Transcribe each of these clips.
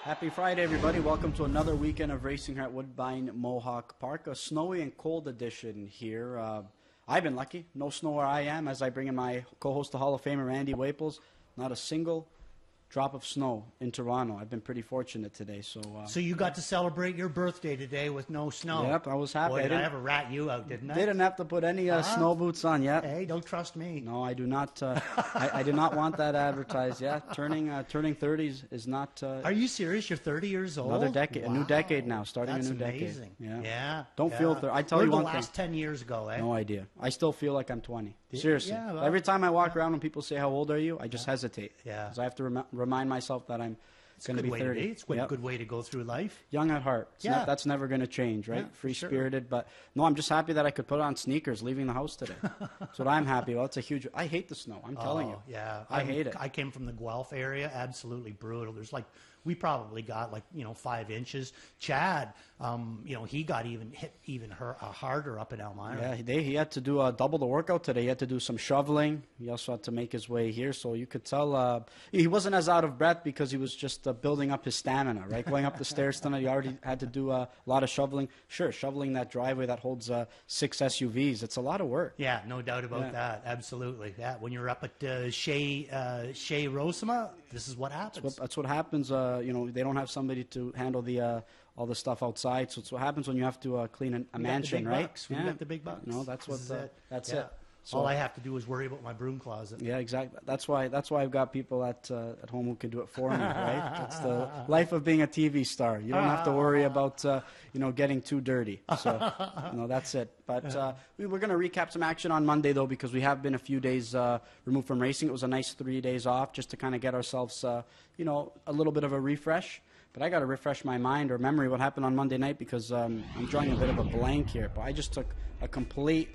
Happy Friday, everybody. Welcome to another weekend of racing here at Woodbine Mohawk Park. A snowy and cold edition here. I've been lucky. No snow where I am as I bring in my co-host, the Hall of Famer, Randy Waples. Not a single drop of snow in Toronto. I've been pretty fortunate today. So you got to celebrate your birthday today with no snow. Yep, I was happy. Boy, did I ever rat you out, didn't I? Didn't have to put any snow boots on yet. Hey, don't trust me. No, I do not. I do not want that advertised. Yeah, turning 30 is not. Are you serious? You're 30 years old. Another decade, wow. A new decade now. Starting That's a new amazing. decade. Yeah. Don't feel. I tell you one thing. The last 10 years ago, eh? No idea. I still feel like I'm 20. Seriously. Yeah, well, every time I walk around when people say, "How old are you?" I just hesitate. Yeah. Because I have to remind myself that I'm going to be 30. It's a good way to go through life. Young at heart. That's never going to change, right? Yeah, free-spirited. But no, I'm just happy that I could put on sneakers leaving the house today. That's what I'm happy about. It's a huge. I hate the snow. I'm telling you. Yeah. I hate it. I came from the Guelph area. Absolutely brutal. There's we probably got 5 inches. Chad, he got hit harder up in Elmira. Yeah, he had to do double the workout today. He had to do some shoveling. He also had to make his way here, so you could tell he wasn't as out of breath because he was just building up his stamina, right? Going up the stairs tonight, he already had to do a lot of shoveling. Sure, shoveling that driveway that holds 6 SUVs. It's a lot of work. Yeah, no doubt about that. Absolutely. Yeah, when you're up at Shea Rosima, this is what happens. That's what happens. They don't have somebody to handle the all the stuff outside. So it's what happens when you have to clean a mansion, right? We got the big bucks. No, that's what. That's it. So, all I have to do is worry about my broom closet. Yeah, exactly. That's why I've got people at home who can do it for me, right? That's the life of being a TV star. You don't have to worry about getting too dirty. So that's it. But we're going to recap some action on Monday though, because we have been a few days removed from racing. It was a nice 3 days off just to kind of get ourselves a little bit of a refresh. But I got to refresh my mind or memory what happened on Monday night because I'm drawing a bit of a blank here. But I just took a complete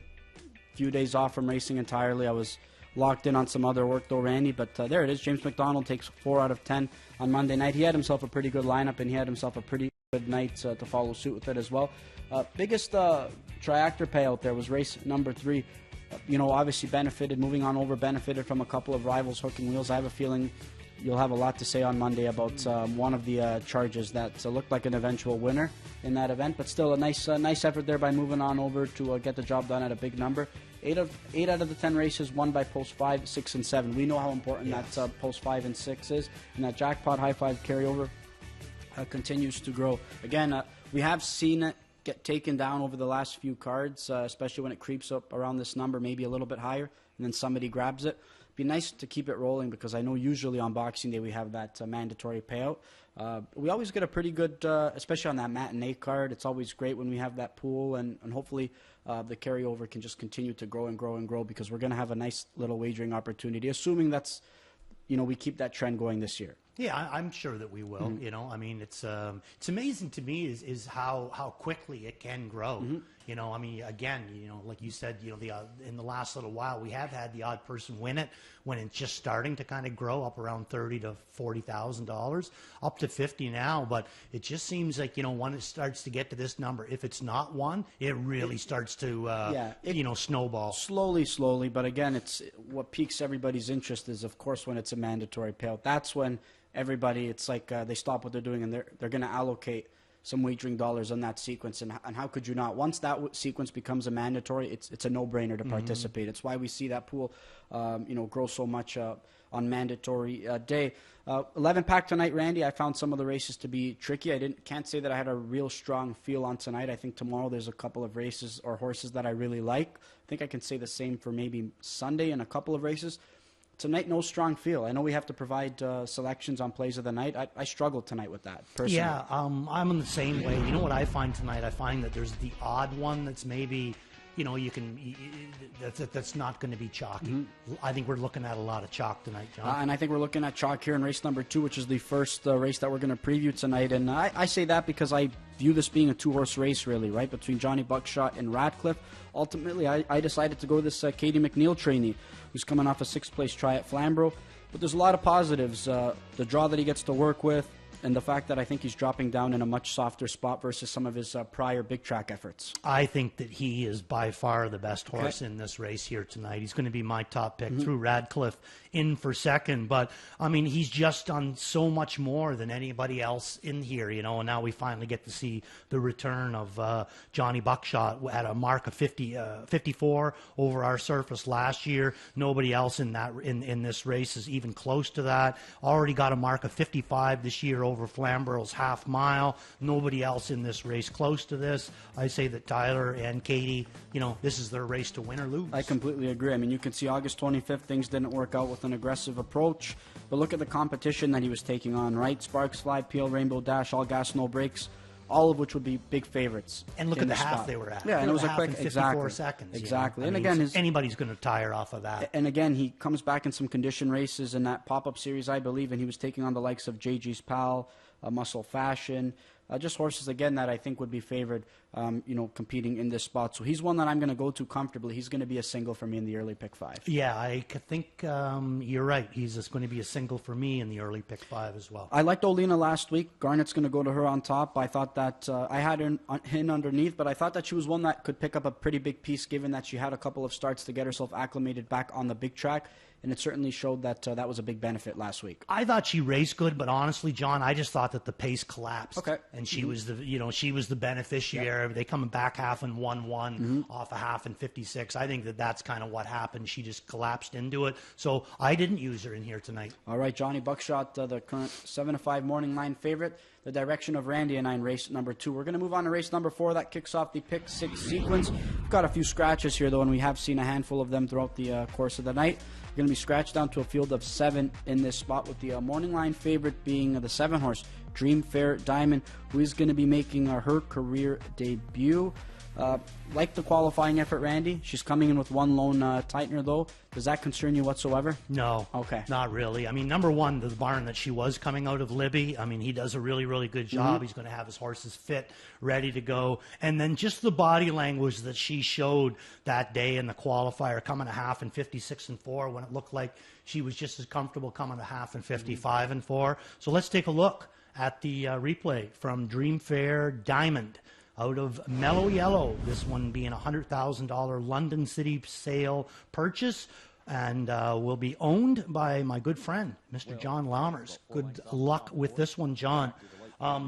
few days off from racing entirely. I was locked in on some other work though, Randy, but there it is. James McDonald takes 4 out of 10 on Monday night. He had himself a pretty good lineup, and he had himself a pretty good night to follow suit with it as well. Biggest triactor payout there was race number 3. Obviously benefited from a couple of rivals hooking wheels. I have a feeling you'll have a lot to say on Monday about one of the charges that looked like an eventual winner in that event, but still a nice effort there by moving on over to get the job done at a big number. 8 out of the 10 races won by post 5, 6, and 7. We know how important that post 5 and 6 is, and that jackpot high 5 carryover continues to grow. Again, we have seen it get taken down over the last few cards, especially when it creeps up around this number, maybe a little bit higher, and then somebody grabs it. Be nice to keep it rolling because I know usually on Boxing Day we have that mandatory payout. We always get a pretty good, especially on that matinee card. It's always great when we have that pool, and hopefully the carryover can just continue to grow and grow and grow because we're going to have a nice little wagering opportunity, assuming that's, we keep that trend going this year. Yeah, I'm sure that we will. Mm-hmm. I mean, it's amazing to me is how quickly it can grow. Mm-hmm. I mean, again, like you said, in the last little while we have had the odd person win it when it's just starting to kind of grow up around $30,000 to $40,000, up to 50 now. But it just seems like when it starts to get to this number, if it's not one, it really starts to snowball slowly. But again, it's what piques everybody's interest is, of course, when it's a mandatory payout. That's when everybody, it's like they stop what they're doing and they're going to allocate some wagering dollars on that sequence. And how could you not? Once that sequence becomes a mandatory, it's a no-brainer to participate. It's why we see that pool, grow so much on mandatory day. 11 pack tonight, Randy. I found some of the races to be tricky. Can't say that I had a real strong feel on tonight. I think tomorrow there's a couple of races or horses that I really like. I think I can say the same for maybe Sunday and a couple of races. Tonight, no strong feel. I know we have to provide selections on plays of the night. I struggled tonight with that, personally. Yeah, I'm in the same way. You know what I find tonight? I find that there's the odd one that's maybe, that's not going to be chalky. Mm-hmm. I think we're looking at a lot of chalk tonight, John. And I think we're looking at chalk here in race number 2, which is the first race that we're going to preview tonight. And I say that because I view this being a 2-horse race, really, right, between Johnny Buckshot and Radcliffe. Ultimately, I decided to go with this Katie McNeil trainee, who's coming off a 6th place try at Flamborough. But there's a lot of positives. The draw that he gets to work with, and the fact that I think he's dropping down in a much softer spot versus some of his prior big track efforts. I think that he is by far the best horse in this race here tonight. He's going to be my top pick. Through Radcliffe in for second. But, I mean, he's just done so much more than anybody else in here, you know, and now we finally get to see the return of Johnny Buckshot at a mark of 54 over our surface last year. Nobody else in this race is even close to that. Already got a mark of 55 this year over Flamborough's half mile. Nobody else in this race close to this. I say that Tyler and Katie, you know, this is their race to win or lose. I completely agree. I mean, you can see August 25th, things didn't work out with an aggressive approach, but look at the competition that he was taking on, right? Sparks, Fly, Peel, Rainbow Dash, All Gas, No Brakes, all of which would be big favorites. And look at the half they were at. Yeah, and it was a quick, 54 seconds. Exactly. You know? And again, anybody's going to tire off of that. And again, he comes back in some condition races in that pop-up series, I believe, and he was taking on the likes of JG's Pal, Muscle Fashion, just horses, again, that I think would be favored, you know, competing in this spot. So he's one that I'm going to go to comfortably. He's going to be a single for me in the early pick 5. Yeah, I think you're right. He's just going to be a single for me in the early pick 5 as well. I liked Olena last week. Garnett's going to go to her on top. I thought that I had her in underneath, but I thought that she was one that could pick up a pretty big piece given that she had a couple of starts to get herself acclimated back on the big track. And it certainly showed that that was a big benefit last week. I thought she raced good, but honestly, John, I just thought that the pace collapsed. Okay. And she was she was the beneficiary. Yep. They coming back half and 1-1 off a half and 56. I think that that's kind of what happened. She just collapsed into it. So I didn't use her in here tonight. All right, Johnny Buckshot, the current 7-5 morning line favorite. The direction of Randy and I in race number 2. We're going to move on to race number 4. That kicks off the pick 6 sequence. We've got a few scratches here, though, and we have seen a handful of them throughout the course of the night. We're going to be scratched down to a field of 7 in this spot, with the morning line favorite being the 7-horse Dream Fair Diamond, who is going to be making her career debut. Like the qualifying effort, Randy, she's coming in with one lone tightener, though. Does that concern you whatsoever? No. Okay. Not really. I mean, number one, the barn that she was coming out of Libby, I mean, he does a really, really good job. He's going to have his horses fit, ready to go. And then just the body language that she showed that day in the qualifier, coming a half and 56-4, when it looked like she was just as comfortable coming a half and 55-4. So let's take a look at the replay from Dream Fair Diamond out of Mellow Yellow, this one being a $100,000 London City sale purchase, and will be owned by my good friend, Mr. John Lammers. Good luck with this one, John.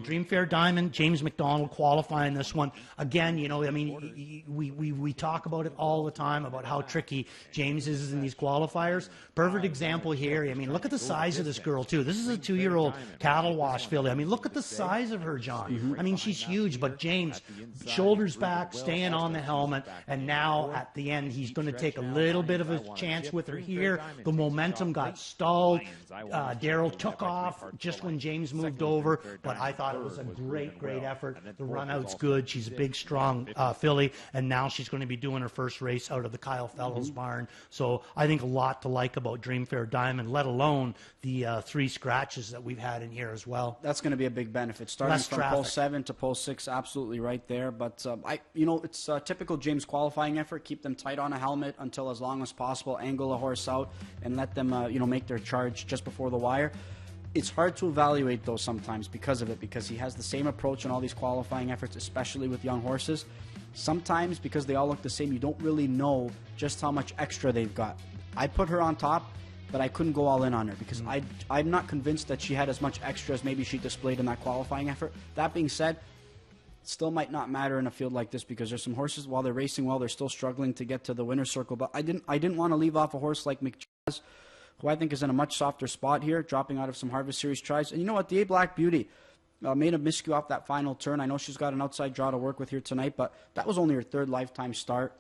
Dream Fair Diamond, James McDonald qualifying this one. Again, you know, I mean, we talk about it all the time about how tricky James is in these qualifiers. Perfect example here. I mean, look at the size of this girl, too. This is a 2-year-old cattle wash filly. I mean, look at the size of her, John. I mean, she's huge, but James, shoulders back, staying on the helmet, and now at the end, he's going to take a little bit of a chance with her here. The momentum got stalled. Daryl took off just when James moved over, but I thought it was a great effort. The run-out's good. She's a big, strong filly, and now she's going to be doing her first race out of the Kyle Fellows barn. So I think a lot to like about Dream Fair Diamond, let alone the 3 scratches that we've had in here as well. That's going to be a big benefit. Starting from pole 7 to pole 6, absolutely right there. But, it's a typical James qualifying effort. Keep them tight on a helmet until as long as possible, angle a horse out, and let them, make their charge just before the wire. It's hard to evaluate, though, sometimes because of it, because he has the same approach in all these qualifying efforts, especially with young horses. Sometimes, because they all look the same, you don't really know just how much extra they've got. I put her on top, but I couldn't go all in on her because I'm not convinced that she had as much extra as maybe she displayed in that qualifying effort. That being said, it still might not matter in a field like this because there's some horses, while they're racing well, they're still struggling to get to the winner's circle. But I didn't want to leave off a horse like McJazz, who I think is in a much softer spot here, dropping out of some Harvest Series tries. And you know what? The A Black Beauty made a miscue off that final turn. I know she's got an outside draw to work with here tonight, but that was only her 3rd lifetime start.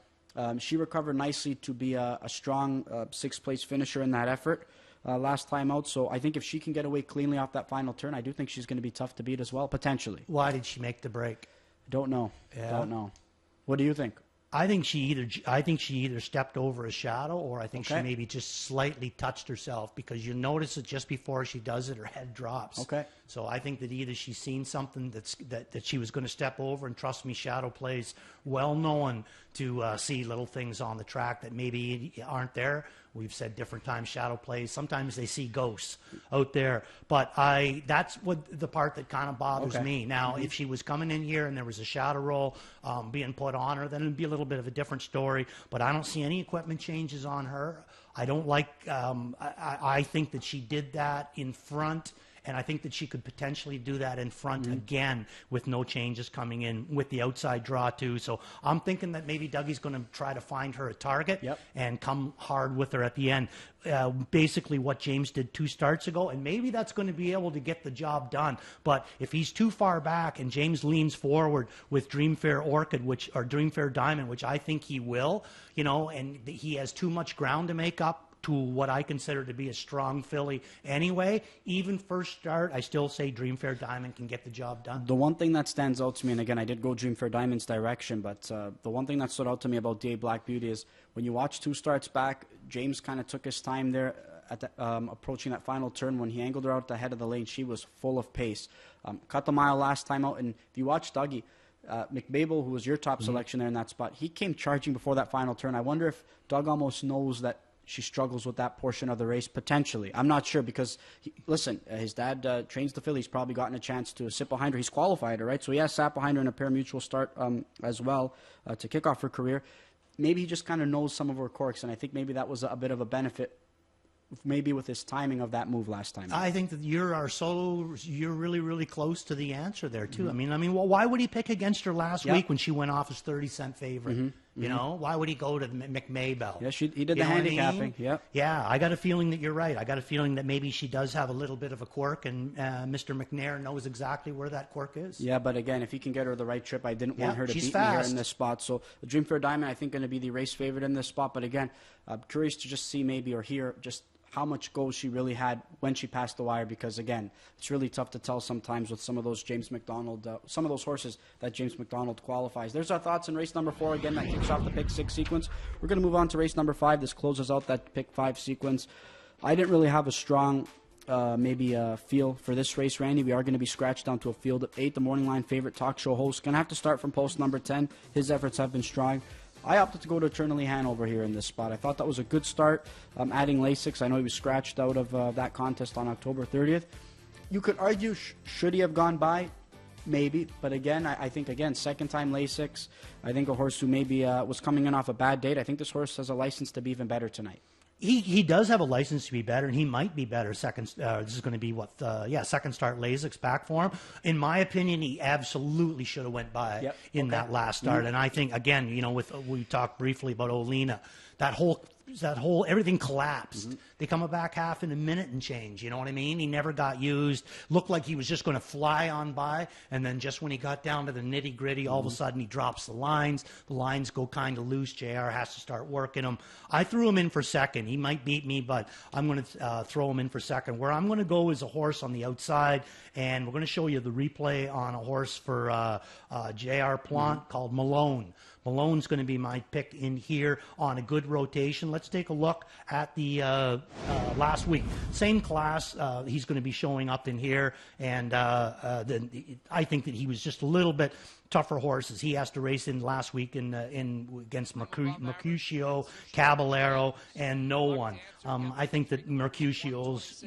She recovered nicely to be a strong 6th-place finisher in that effort last time out. So I think if she can get away cleanly off that final turn, I do think she's going to be tough to beat as well, potentially. Why did she make the break? Don't know. Yeah. Don't know. What do you think? I think she either stepped over a shadow, or I think she maybe just slightly touched herself, because you notice that just before she does it, her head drops. Okay. So I think that either she's seen something that she was going to step over, and trust me, shadow plays well known to see little things on the track that maybe aren't there We've said different times shadow plays. Sometimes they see ghosts out there. But that's what the part that kind of bothers me. Now, if she was coming in here and there was a shadow roll being put on her, then it'd be a little bit of a different story. But I don't see any equipment changes on her. I don't like, I think that she did that in front, and I think that she could potentially do that in front again with no changes coming in with the outside draw too. So I'm thinking that maybe Dougie's going to try to find her a target and come hard with her at the end. Basically what James did 2 starts ago, and maybe that's going to be able to get the job done. But if he's too far back and James leans forward with Dreamfair Orchid, or Dreamfair Diamond, which I think he will, you know, and he has too much ground to make up to what I consider to be a strong filly anyway. Even first start, I still say Dreamfair Diamond can get the job done. The one thing that stands out to me, and again, I did go Dreamfair Diamond's direction, but the one thing that stood out to me about DA Black Beauty is when you watch 2 starts back, James kind of took his time there at the, approaching that final turn. When he angled her out at the head of the lane, she was full of pace. Cut the mile last time out, and if you watch Dougie, McBabel, who was your top selection there in that spot, he came charging before that final turn. I wonder if Doug almost knows that she struggles with that portion of the race, potentially. I'm not sure because, listen, his dad trains the filly. He's probably gotten a chance to sit behind her. He's qualified her, right? So he has sat behind her in a pari-mutuel start as well to kick off her career. Maybe he just kind of knows some of her quirks, and I think maybe that was a bit of a benefit maybe with his timing of that move last time. I think that you're really, really close to the answer there too. I mean, well, why would he pick against her last week when she went off as 30-cent favorite? You know, why would he go to McMaybell? Yeah, he did the handicapping. Yeah, I got a feeling that you're right. I got a feeling that maybe she does have a little bit of a quirk, and Mr. McNair knows exactly where that quirk is. Yeah, but again, if he can get her the right trip, I didn't want her to beat me here in this spot. So the Dreamfair Diamond, I think, going to be the race favorite in this spot. But again, I'm curious to just see maybe or hear just how much go she really had when she passed the wire, because again, it's really tough to tell sometimes with some of those James McDonald, some of those horses that James McDonald qualifies. There's our thoughts in race number 4. Again, that kicks off the pick 6 sequence. We're going to move on to race number 5. This closes out that pick 5 sequence. I didn't really have a strong feel for this race, Randy. We are going to be scratched down to a field of 8. The morning line favorite talk show host going to have to start from post number 10. His efforts have been strong. I opted to go to Eternally Hanover here in this spot. I thought that was a good start, adding Lasix. I know he was scratched out of that contest on October 30th. You could argue, should he have gone by? Maybe. But again, I think, second time Lasix. I think a horse who maybe was coming in off a bad date. I think this horse has a license to be even better tonight. He does have a license to be better, and he might be better. This is going to be second start Lasix back for him. In my opinion, he absolutely should have went by in that last start. And I think, again, you know, we talked briefly about Olena, that whole everything collapsed. They come back half in a minute and change. You know what I mean? He never got used. Looked like he was just going to fly on by, and then just when he got down to the nitty gritty, all of a sudden he drops the lines. The lines go kind of loose. JR has to start working them. I threw him in for second. He might beat me, but I'm going to throw him in for second. Where I'm going to go is a horse on the outside, and we're going to show you the replay on a horse for JR Plant called Malone. Malone's going to be my pick in here on a good rotation. Let's take a look at the last week. Same class. He's going to be showing up in here, and I think that he was just a little bit tougher horses. He has to race in last week against Mercutio, Caballero, and no one. I think that Mercutio's,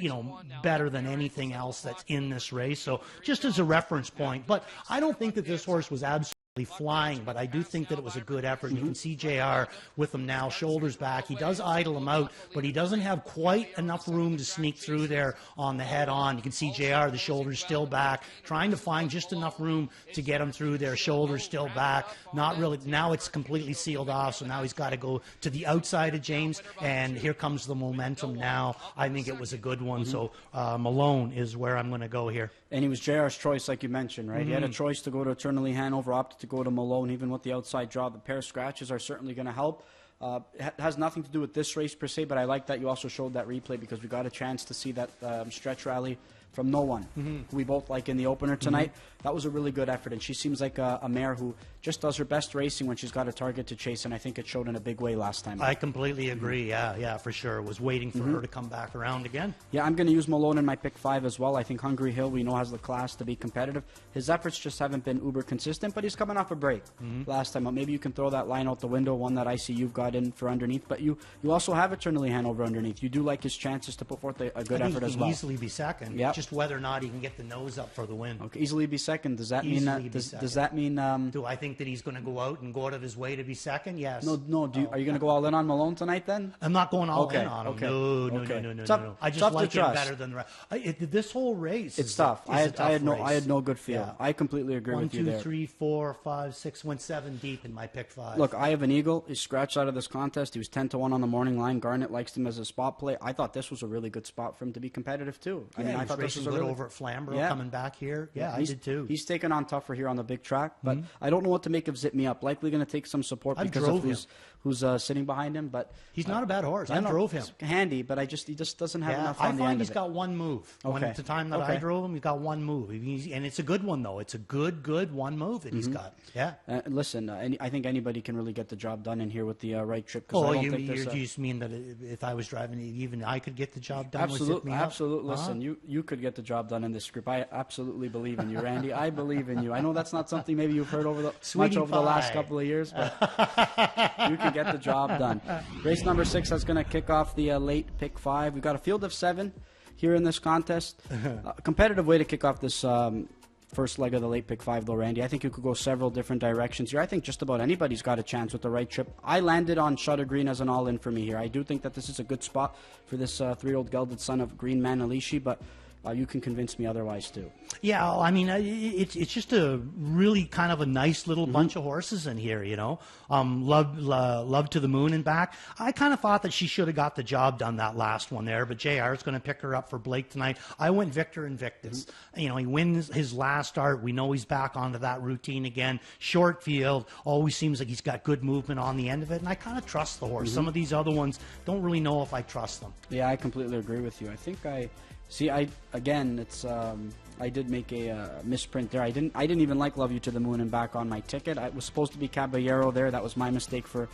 better than anything else that's in this race. So just as a reference point, but I don't think that this horse was absolutely flying, but I do think that it was a good effort. You can see JR with him now, shoulders back. He does idle him out, but he doesn't have quite enough room to sneak through there on the head-on. You can see JR, the shoulders still back, trying to find just enough room to get him through there, shoulders still back. Not really. Now it's completely sealed off, so now he's got to go to the outside of James, and here comes the momentum now. I think it was a good one, so Malone is where I'm going to go here. And he was JR's choice, like you mentioned, right? He had a choice to go to Eternally Hanover, opted to go to Malone. Even with the outside draw, the pair of scratches are certainly going to help. It has nothing to do with this race per se, but I like that you also showed that replay because we got a chance to see that stretch rally from No One, who we both like in the opener tonight. That was a really good effort, and she seems like a mare who just does her best racing when she's got a target to chase, and I think it showed in a big way last time. I completely agree. Yeah, for sure. Was waiting for her to come back around again. Yeah, I'm going to use Malone in my pick 5 as well. I think Hungry Hill, we know, has the class to be competitive. His efforts just haven't been uber consistent, but he's coming off a break last time. Maybe you can throw that line out the window, one that I see you've got in for underneath, but you also have Eternally Hanover underneath. You do like his chances to put forth a good effort as well. He can easily be second. Yep. Just whether or not he can get the nose up for the win. Okay, easily be second. Does that mean that? Does that mean? Do I think that he's going to go out of his way to be second? Yes. No. Are you going to go all in on Malone tonight then? I'm not going all in on him. No. I just like him better than the rest. This whole race. It's tough. I had no good feel. Yeah. I completely agree with you there. 1, 2, 3, 4, 5, 6, went 7 deep in my pick 5. Look, I have an Eagle. He's scratched out of this contest. He was 10-1 on the morning line. Garnett likes him as a spot play. I thought this was a really good spot for him to be competitive too. I thought this was good over at Flamborough, coming back here. Yeah, I did too. He's taken on tougher here on the big track, but I don't know what to make of Zip Me Up. Likely going to take some support because of who's sitting behind him. But he's not a bad horse. I drove him. He's handy, but he just doesn't have enough on the end of it. I find he's got one move. When at the time that I drove him, he's got one move, and it's a good one though. It's a good one move that he's got. Yeah. Listen, I think anybody can really get the job done in here with the right trip. Oh, you just mean that if I was driving, even I could get the job done? Absolutely. Listen, you could get the job done in this group. I absolutely believe in you, Randy. I believe in you. I know that's not something maybe you've heard over the last couple of years, but you can get the job done. Race number 6, that's going to kick off the late pick 5. We've got a field of 7 here in this contest. A competitive way to kick off this first leg of the late pick 5, though, Randy. I think you could go several different directions here. I think just about anybody's got a chance with the right trip. I landed on Shutter Green as an all-in for me here. I do think that this is a good spot for this 3-year-old gelded son of Green Manalishi, but you can convince me otherwise too. Yeah, I mean, it's just a really kind of a nice little bunch of horses in here, you know. Love to the Moon and Back. I kind of thought that she should have got the job done that last one there, but JR is going to pick her up for Blake tonight. I went Victor Invictus. You know, he wins his last start. We know he's back onto that routine again. Short field, always seems like he's got good movement on the end of it, and I kind of trust the horse. Some of these other ones, don't really know if I trust them. Yeah, I completely agree with you. I think I did make a misprint there. I didn't even like Love You to the Moon and Back on my ticket. It was supposed to be Caballero there. That was my mistake for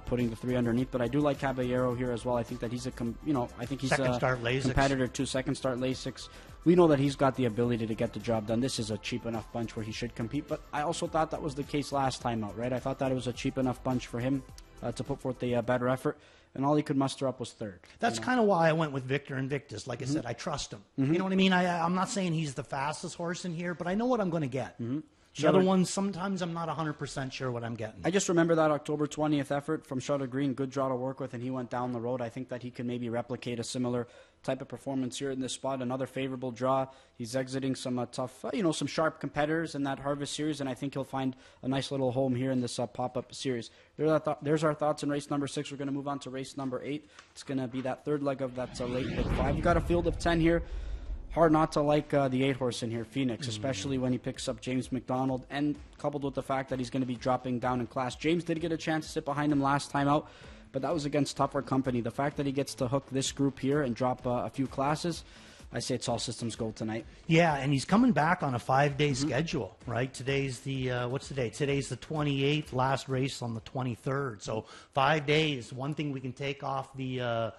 putting the 3 underneath. But I do like Caballero here as well. I think that he's a competitor too. Second start Lasix. We know that he's got the ability to get the job done. This is a cheap enough bunch where he should compete. But I also thought that was the case last time out, right? I thought that it was a cheap enough bunch for him to put forth a better effort. And all he could muster up was 3rd. That's kind of why I went with Victor Invictus. Like I said, I trust him. You know what I mean? I'm not saying he's the fastest horse in here, but I know what I'm going to get. The other ones, sometimes I'm not 100% sure what I'm getting. I just remember that October 20th effort from Shutter Green, good draw to work with, and he went down the road. I think that he can maybe replicate a similar type of performance here in this spot. Another favorable draw. He's exiting some tough, some sharp competitors in that Harvest Series, and I think he'll find a nice little home here in this pop-up series. There's our thoughts in race number 6. We're going to move on to race number 8. It's going to be that 3rd leg of that late pick 5. We've got a field of 10 here. Hard not to like the 8 horse in here, Phoenix, especially when he picks up James McDonald, and coupled with the fact that he's going to be dropping down in class. James did get a chance to sit behind him last time out, but that was against tougher company. The fact that he gets to hook this group here and drop a few classes, I say it's all systems go tonight. Yeah, and he's coming back on a 5-day schedule, right? Today's the, what's the date? Today's the 28th, last race on the 23rd. So 5 days. One thing we can take off the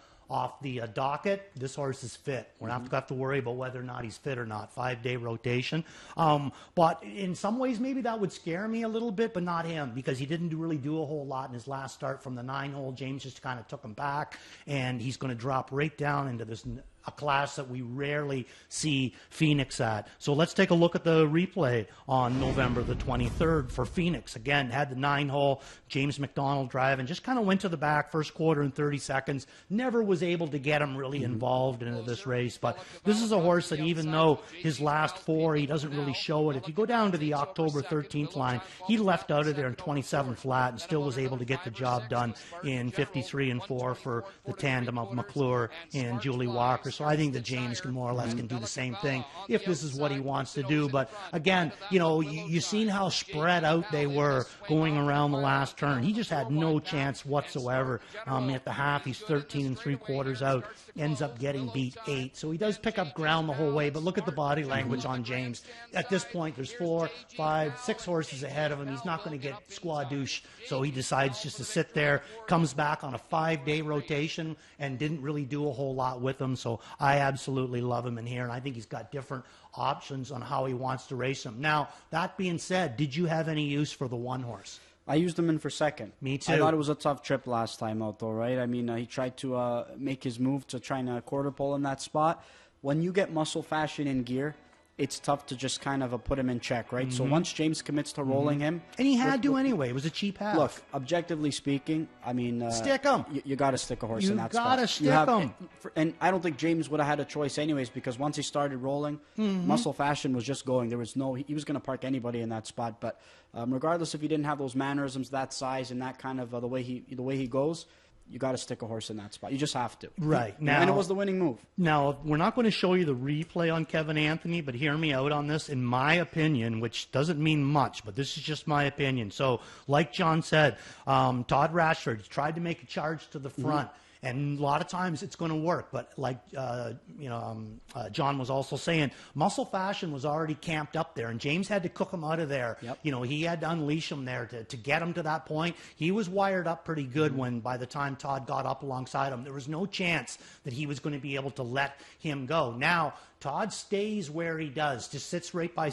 docket, this horse is fit. We're not have to worry about whether or not he's fit or not. 5-day rotation. But in some ways, maybe that would scare me a little bit, but not him, because he didn't really do a whole lot in his last start from the 9-hole. James just kind of took him back, and he's going to drop right down into this a class that we rarely see Phoenix at. So let's take a look at the replay on November the 23rd for Phoenix. Again, had the 9-hole, James McDonald driving, just kind of went to the back first quarter in 30 seconds. Never was able to get him really involved into this race. But this is a horse that even though his last 4, he doesn't really show it. If you go down to the October 13th line, he left out of there in 27 flat and still was able to get the job done in 53 and 4 for the tandem of McClure and Julie Walker. backer. So I think that James can more or less can do the same thing if this is what he wants to do. But again, you know, you seen how spread out they were going around the last turn. He just had no chance whatsoever. At the half, he's 13 3/4 out, ends up getting beat 8. So he does pick up ground the whole way. But look at the body language on James. At this point, there's 4, 5, 6 horses ahead of him. He's not going to get squadouche. So he decides just to sit there, comes back on a 5-day rotation, and didn't really do a whole lot with him. So I absolutely love him in here, and I think he's got different options on how he wants to race him. Now, that being said, did you have any use for the one horse? I used him in for second. Me too. I thought it was a tough trip last time out, though, right? I mean, he tried to make his move to try and quarter pole in that spot. When you get Muscle Fashion in gear, it's tough to just kind of put him in check, right? So once James commits to rolling him... And he had to anyway. It was a cheap half. Look, objectively speaking, I mean... stick him. You got to stick a horse in that spot. You got to stick him. And I don't think James would have had a choice anyways, because once he started rolling, Muscle Fashion was just going. There was no... He was going to park anybody in that spot. But regardless if he didn't have those mannerisms, that size, and that kind of the way he goes... You got to stick a horse in that spot. You just have to. Right. Now, and it was the winning move. Now, we're not going to show you the replay on Kevin Anthony, but hear me out on this. In my opinion, which doesn't mean much, but this is just my opinion. So, like John said, Todd Rashford tried to make a charge to the front. And a lot of times it's going to work. But like, John was also saying, Muscle Fashion was already camped up there, and James had to cook him out of there. Yep. You know, he had to unleash him there to get him to that point. He was wired up pretty good when, by the time Todd got up alongside him, there was no chance that he was going to be able to let him go. Now, Todd stays where he does, just sits right by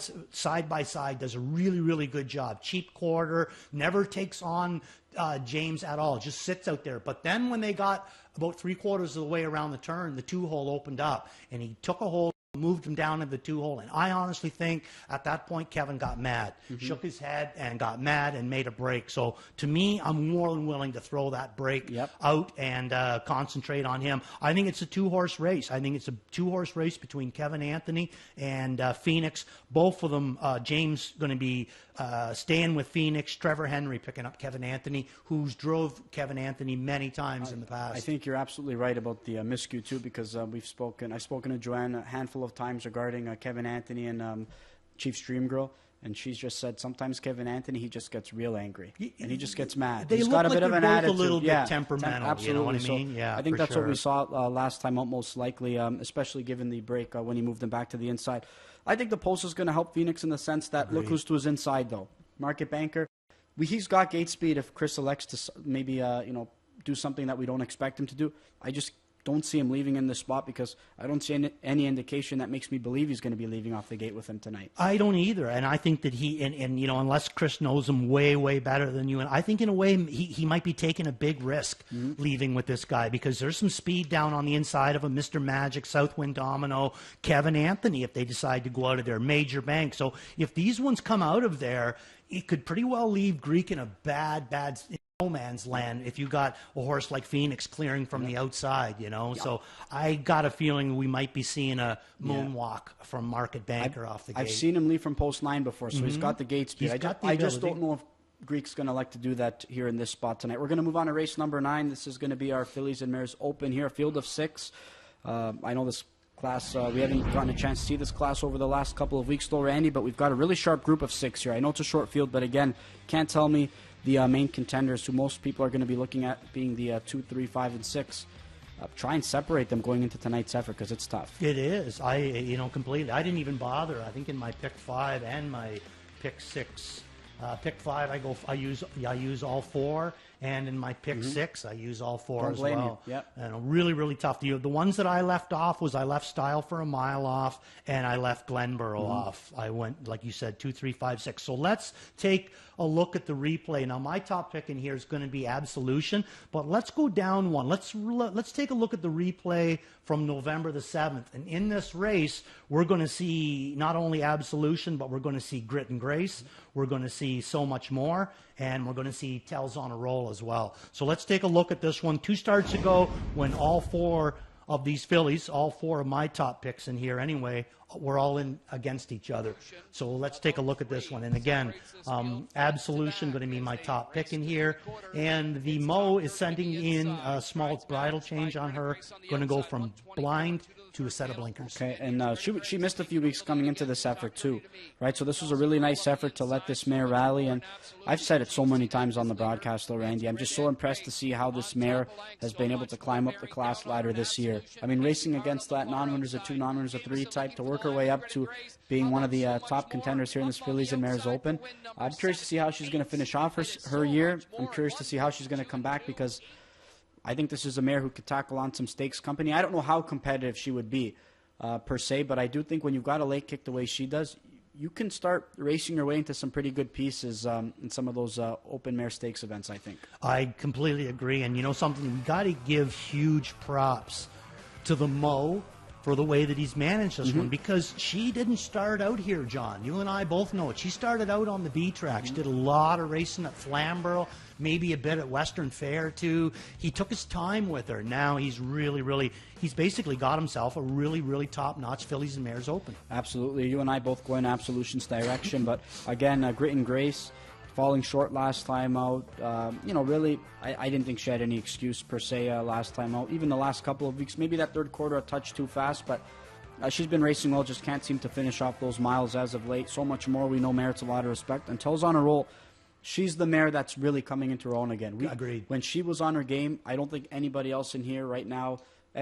side, does a really, really good job. Cheap quarter, never takes on James at all, just sits out there. But then when they got about 3/4 of the way around the turn, the 2-hole opened up, and he took a hold, moved him down in the 2-hole. And I honestly think at that point, Kevin got mad, shook his head and got mad and made a break. So to me, I'm more than willing to throw that break out and concentrate on him. I think it's a 2-horse race. I think it's a 2-horse race between Kevin Anthony and Phoenix. Both of them, James going to be staying with Phoenix. Trevor Henry picking up Kevin Anthony, who's drove Kevin Anthony many times in the past. I think you're absolutely right about the miscue too, because I've spoken to Joanne a handful of times regarding Kevin Anthony and Chief Stream Girl, and she's just said sometimes Kevin Anthony, he just gets real angry and he just gets mad. He's got a bit of an attitude. A little bit temperamental. Absolutely. You know what I mean? So I think that's what we saw last time out, most likely, especially given the break when he moved them back to the inside. I think the post is going to help Phoenix in the sense that look who's to his inside though. Market Banker, he's got gate speed if Chris elects to maybe do something that we don't expect him to do. I just don't see him leaving in this spot because I don't see any indication that makes me believe he's going to be leaving off the gate with him tonight. I don't either, and I think that he and you know, unless Chris knows him way, way better than you, and I think in a way he might be taking a big risk leaving with this guy because there's some speed down on the inside of him. Mr. Magic, Southwind Domino, Kevin Anthony, if they decide to go out of their Major Bank. So if these ones come out of there, it could pretty well leave Greek in a bad no man's land if you got a horse like Phoenix clearing from the outside, you know. So I got a feeling we might be seeing a moonwalk from Market Banker off the gate. I've seen him leave from post 9 before, so he's got the gate speed. I just don't know if Greek's going to like to do that here in this spot tonight. We're going to move on to race number 9. This is going to be our Fillies and Mares Open here, field of 6. I know this class, we haven't gotten a chance to see this class over the last couple of weeks though, Randy, but we've got a really sharp group of 6 here. I know it's a short field, but again, can't tell me the main contenders who most people are going to be looking at being the 2, 3, 5, and 6. Try and separate them going into tonight's effort because it's tough. It is. Completely. I didn't even bother. I think in my pick 5 and my pick 6. Pick 5, I use all 4, and in my pick 6, I use all 4 as well. Yep. And really, really tough. The ones that I left off was I left Style for a Mile off, and I left Glenborough off. I went, like you said, 2, 3, 5, 6. So let's take a look at the replay. Now, my top pick in here is going to be Absolution, but let's go down one. Let's take a look at the replay from November the 7th. And in this race, we're going to see not only Absolution, but we're going to see Grit and Grace. We're going to see So Much More, and we're going to see Tells on a Roll as well. So let's take a look at this one. 2 starts ago, when all 4 of these fillies, all 4 of my top picks in here anyway, we're all in against each other. So let's take a look at this one. And again, Absolution going to be my top pick in here. And the Mo is sending in a small bridle change on her. Going to go from blind to a set of blinkers. Okay, and she missed a few weeks coming into this effort too, right? So this was a really nice effort to let this mare rally, and I've said it so many times on the broadcast, though, Randy. I'm just so impressed to see how this mare has been able to climb up the class ladder this year. I mean, racing against that non-winners of 2, non-winners of 3 type to work her way up to being one of the top contenders here in this Fillies and Mares Open. I'm curious to see how she's going to finish off her year. I'm curious to see how she's going to come back, because I think this is a mare who could tackle on some stakes company. I don't know how competitive she would be per se, but I do think when you've got a late kick the way she does, you can start racing your way into some pretty good pieces in some of those open mare stakes events, I think. I completely agree. And you know something, we got to give huge props to the Mo for the way that he's managed this one, because she didn't start out here, John. You and I both know it. She started out on the B track. She did a lot of racing at Flamborough, maybe a bit at Western Fair too. He took his time with her. Now he's he's basically got himself a really top-notch Fillies and Mares Open. Absolutely. You and I both go in Absolution's direction, but again, grit and grace. Falling short last time out, really, I didn't think she had any excuse per se last time out. Even the last couple of weeks, maybe that third quarter a touch too fast, but she's been racing well, just can't seem to finish off those miles as of late. So much more we know merits a lot of respect. Until's on a roll, she's the mare that's really coming into her own again. Agreed. When she was on her game, I don't think anybody else in here right now,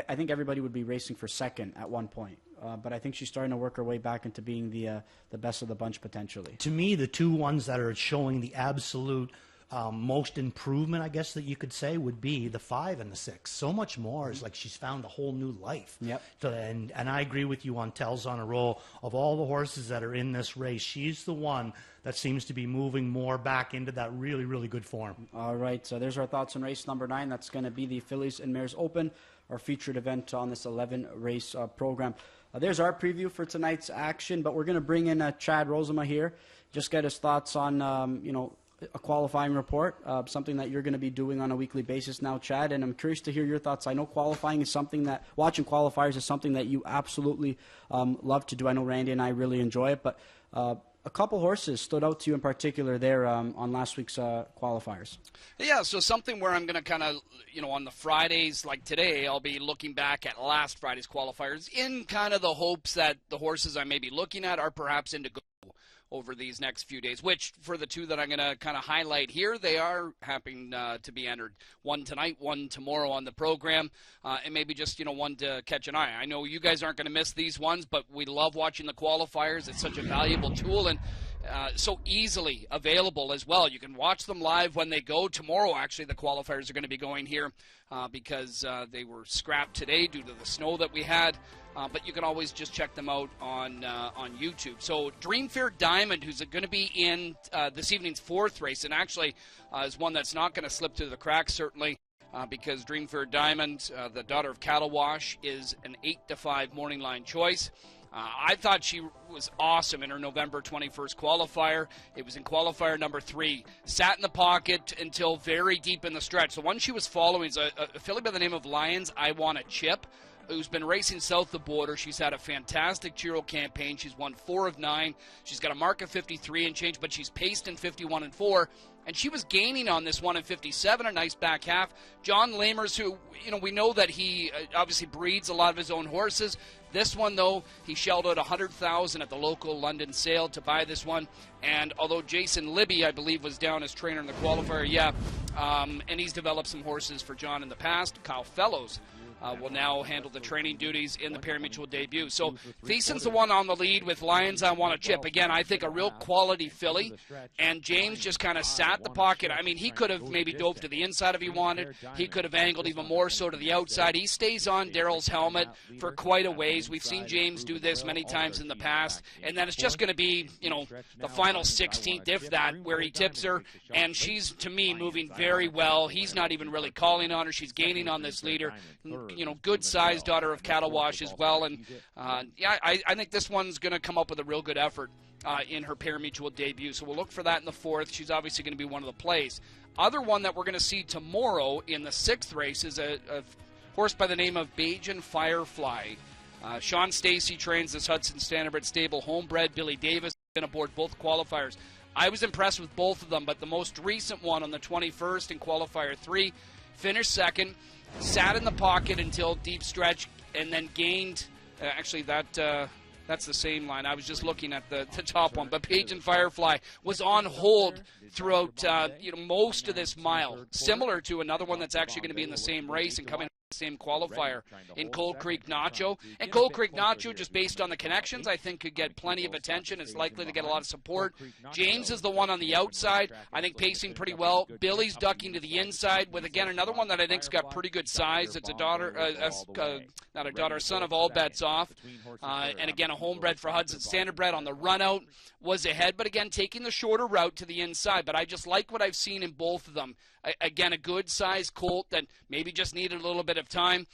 I think everybody would be racing for second at one point. But I think she's starting to work her way back into being the best of the bunch potentially. To me, the two ones that are showing the absolute most improvement, I guess that you could say, would be the 5 and the 6. So much more is like she's found a whole new life. Yep. And I agree with you on Tell's on a roll. Of all the horses that are in this race, she's the one that seems to be moving more back into that really good form. All right, so there's our thoughts on race number 9. That's going to be the Fillies and Mares Open, our featured event on this 11-race program. There's our preview for tonight's action, but we're going to bring in Chad Rosema here, just get his thoughts on, a qualifying report, something that you're going to be doing on a weekly basis now, Chad, and I'm curious to hear your thoughts. I know qualifying is something that, watching qualifiers is something that you absolutely love to do. I know Randy and I really enjoy it, but a couple horses stood out to you in particular there on last week's qualifiers. Yeah, so something where I'm going to kind of, on the Fridays like today, I'll be looking back at last Friday's qualifiers in kind of the hopes that the horses I may be looking at are perhaps into go over these next few days, which for the two that I'm going to kind of highlight here, they are happening to be entered. One tonight, one tomorrow on the program, and maybe just, one to catch an eye. I know you guys aren't going to miss these ones, but we love watching the qualifiers. It's such a valuable tool and so easily available as well. You can watch them live when they go. Tomorrow, actually, the qualifiers are going to be going here because they were scrapped today due to the snow that we had. But you can always just check them out on YouTube. So Dream Fair Diamond, who's going to be in this evening's 4th race, and actually is one that's not going to slip through the cracks, certainly, because Dream Fair Diamond, the daughter of Cattle Wash, is an 8-5 morning line choice. I thought she was awesome in her November 21st qualifier. It was in qualifier number 3. Sat in the pocket until very deep in the stretch. The one she was following is a filly by the name of Lions I Want a Chip, who's been racing south the border. She's had a fantastic Giro campaign. She's won 4 of 9. She's got a mark of 53 and change, but she's paced in 51 and 4. And she was gaining on this one in 57, a nice back half. John Lamers, who, we know that he obviously breeds a lot of his own horses. This one, though, he shelled out $100,000 at the local London sale to buy this one. And although Jason Libby, I believe, was down as trainer in the qualifier, and he's developed some horses for John in the past. Kyle Fellows will now handle the training duties in the pari-mutuel debut. So Thiesen's the one on the lead with Lions I Want a Chip. Again, I think a real quality filly. And James just kind of sat the pocket. I mean, he could have maybe dove to the inside if he wanted. He could have angled even more so to the outside. He stays on Daryl's helmet for quite a ways. We've seen James do this many times in the past. And then it's just going to be, the final 16th, if that, where he tips her. And she's, to me, moving very well. He's not even really calling on her. She's gaining on this leader. Good-sized daughter of Cattle Wash as well. And, I think this one's going to come up with a real good effort in her pari-mutuel debut. So we'll look for that in the 4th. She's obviously going to be one of the plays. Other one that we're going to see tomorrow in the 6th race is a horse by the name of Bajan Firefly. Sean Stacy trains this Hudson Standardbred stable, homebred. Billy Davis has been aboard both qualifiers. I was impressed with both of them, but the most recent one on the 21st in qualifier 3, finished second, sat in the pocket until deep stretch, and then gained. Actually, that's the same line. I was just looking at the top one. But Page and Firefly was on hold throughout most of this mile, similar to another one that's actually going to be in the same race and coming same qualifier in Cold Creek Nacho. And Cold Creek Nacho, just based on the connections, I think could get plenty of attention. It's likely to get a lot of support. James is the one on the outside, I think pacing pretty well. Billy's ducking to the inside with, again, another one that I think's got pretty good size. It's a son of All Bets Off. And again, a homebred for Hudson Standardbred on the run out was ahead, but again, taking the shorter route to the inside. But I just like what I've seen in both of them. Again, a good-sized colt that maybe just needed a little bit of time.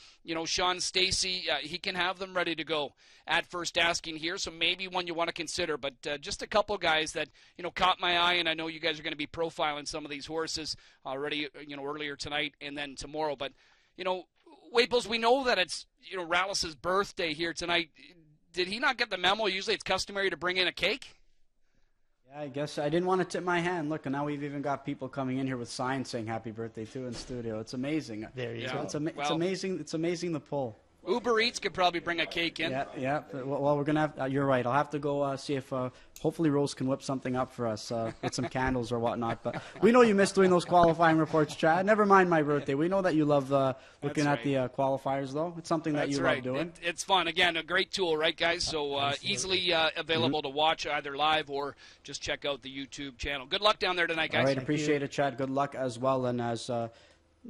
Sean Stacy, he can have them ready to go at first asking here, so maybe one you want to consider. But just a couple guys that, caught my eye, and I know you guys are going to be profiling some of these horses already, earlier tonight and then tomorrow. But, Waples, we know that it's, Rallis's birthday here tonight. Did he not get the memo? Usually it's customary to bring in a cake. Yeah, I guess I didn't want to tip my hand. Look, and now we've even got people coming in here with signs saying "Happy Birthday" too in studio. It's amazing. There you go. It's amazing. It's amazing the pull. Uber Eats could probably bring a cake in. Yeah. Well, we're gonna have. You're right. I'll have to go see if hopefully Rose can whip something up for us, with some candles or whatnot. But we know you miss doing those qualifying reports, Chad. Never mind my birthday. We know that you love looking at the qualifiers, though. It's something that you love doing. It's fun. Again, a great tool, right, guys? So easily available to watch either live or just check out the YouTube channel. Good luck down there tonight, guys. All right, appreciate it, Chad. Good luck as well, and as.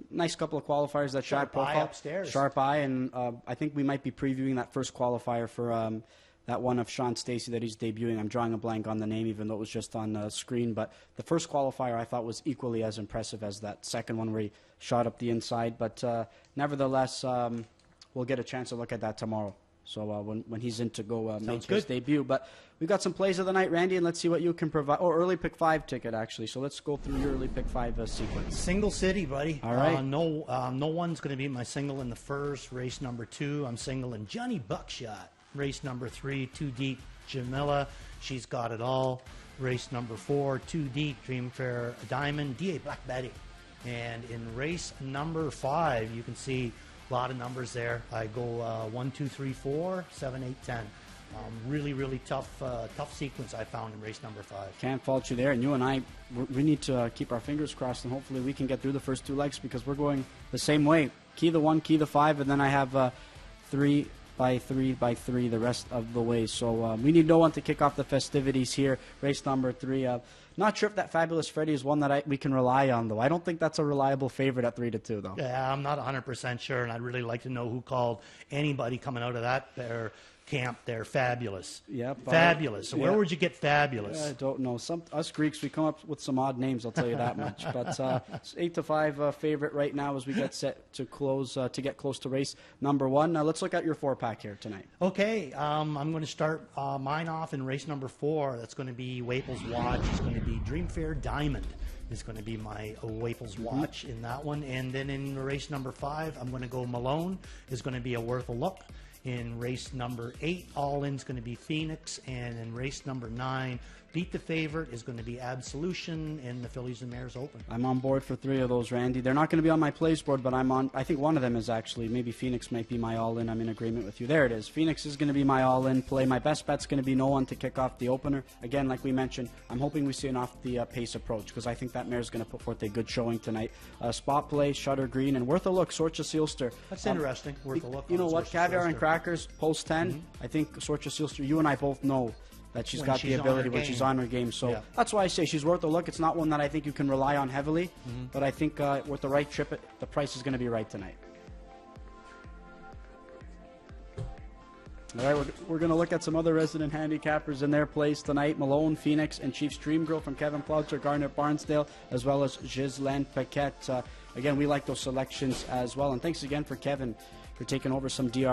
Nice couple of qualifiers that Chad profiled. Upstairs. Sharp Eye, and I think we might be previewing that first qualifier for that one of Sean Stacy that he's debuting. I'm drawing a blank on the name, even though it was just on the screen. But the first qualifier I thought was equally as impressive as that second one where he shot up the inside. But nevertheless, we'll get a chance to look at that tomorrow. So when he's in to go make his debut. But we've got some plays of the night, Randy, and let's see what you can provide. Oh, early pick 5 ticket, actually. So let's go through your early pick 5 sequence. Single city, buddy. All right. No one's going to be my single in the first. Race number 2, I'm singling Johnny Buckshot. Race number 3, 2 deep, Jamila. She's got it all. Race number 4, 2 deep, Dreamfair Diamond, D.A. Black Betty. And in race number 5, you can see a lot of numbers there. I go 1, 2, 3, 4, 7, 8, 10. Really tough sequence I found in race number 5. Can't fault you there. And you and I, we need to keep our fingers crossed, and hopefully we can get through the first 2 legs because we're going the same way. Key the 1, key the 5, and then I have 3 by 3 by 3 the rest of the way. So we need no one to kick off the festivities here. Race number 3. Not sure if that Fabulous Freddy is one that we can rely on, though. I don't think that's a reliable favorite at 3-2, though. Yeah, I'm not 100% sure, and I'd really like to know who called anybody coming out of that camp there Fabulous. Yep. Fabulous. So where would you get Fabulous? I don't know. Us Greeks, we come up with some odd names, I'll tell you that much. But it's 8-5 favorite right now as we get set to close to get close to race number 1. Now let's look at your 4-pack here tonight. Okay, I'm going to start mine off in race number 4. That's going to be Waples Watch. It's going to be Dreamfair Diamond. Is going to be my Waples Watch in that one. And then in race number 5, I'm going to go Malone. Is going to be a Worth a Look. In race number 8, All In's going to be Phoenix. And in race number 9, Beat the Favorite is going to be Absolution in the Fillies and Mares Open. I'm on board for 3 of those, Randy. They're not going to be on my plays board, but I think one of them is actually, maybe Phoenix might be my all-in. I'm in agreement with you. There it is. Phoenix is going to be my all-in play. My best bet's going to be no one to kick off the opener. Again, like we mentioned, I'm hoping we see an off-the-pace approach because I think that mare's going to put forth a good showing tonight. Spot play, Shutter Green, and Worth a Look, Sorcha Sealster. That's interesting. Worth a Look. You know what? Caviar and Crackers, post 10. I think Sorcha Sealster, you and I both know that she's got the ability when she's on her game. So that's why I say she's worth a look. It's not one that I think you can rely on heavily, but I think with the right trip, the price is going to be right tonight. All right, we're going to look at some other resident handicappers in their place tonight. Malone, Phoenix, and Chiefs Dream Girl from Kevin Ploutzer, Garnet Barnsdale, as well as Ghislaine Paquette. Again, we like those selections as well. And thanks again for Kevin for taking over some DR